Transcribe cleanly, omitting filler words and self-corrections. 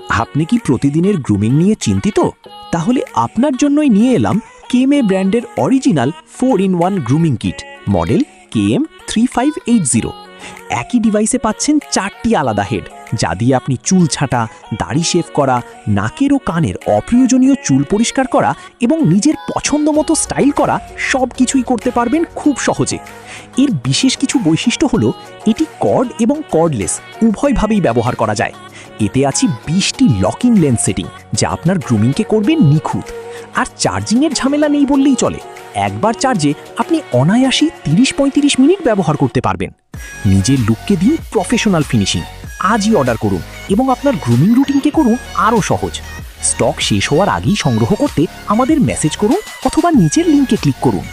আপনি কি প্রতিদিনের গ্রুমিং নিয়ে চিন্তিত? তাহলে আপনার জন্যই নিয়ে এলাম কেএমএ ব্র্যান্ডের original 4-in-1 grooming kit model KM3580। একই ডিভাইসে পাচ্ছেন 4টি আলাদা হেড, যা দিয়ে আপনি চুল ছাঁটা, দাড়ি শেভ করা, নাকের ও কানের অপ্রয়োজনীয় চুল পরিষ্কার করা এবং নিজের পছন্দ মতো স্টাইল করা সব কিছুই করতে পারবেন খুব সহজে। এর বিশেষ কিছু বৈশিষ্ট্য হলো এটি কর্ড এবং কর্ডলেস উভয়ভাবেই ব্যবহার করা যায়। এতে আছে 20টি লকিং লেন্স সেটিং, যা আপনার গ্রুমিংকে করবে নিখুঁত। আর চার্জিংয়ের ঝামেলা নেই বললেই চলে। একবার চার্জে আপনি অনায়াসে 30-35 মিনিট ব্যবহার করতে পারবেন। নিজের লুককে দিন প্রফেশনাল ফিনিশিং। আজই অর্ডার করুন এবং আপনার গ্রুমিং রুটিনকে করুন আরও সহজ। স্টক শেষ হওয়ার আগেই সংগ্রহ করতে আমাদের মেসেজ করুন অথবা নিচের লিঙ্কে ক্লিক করুন।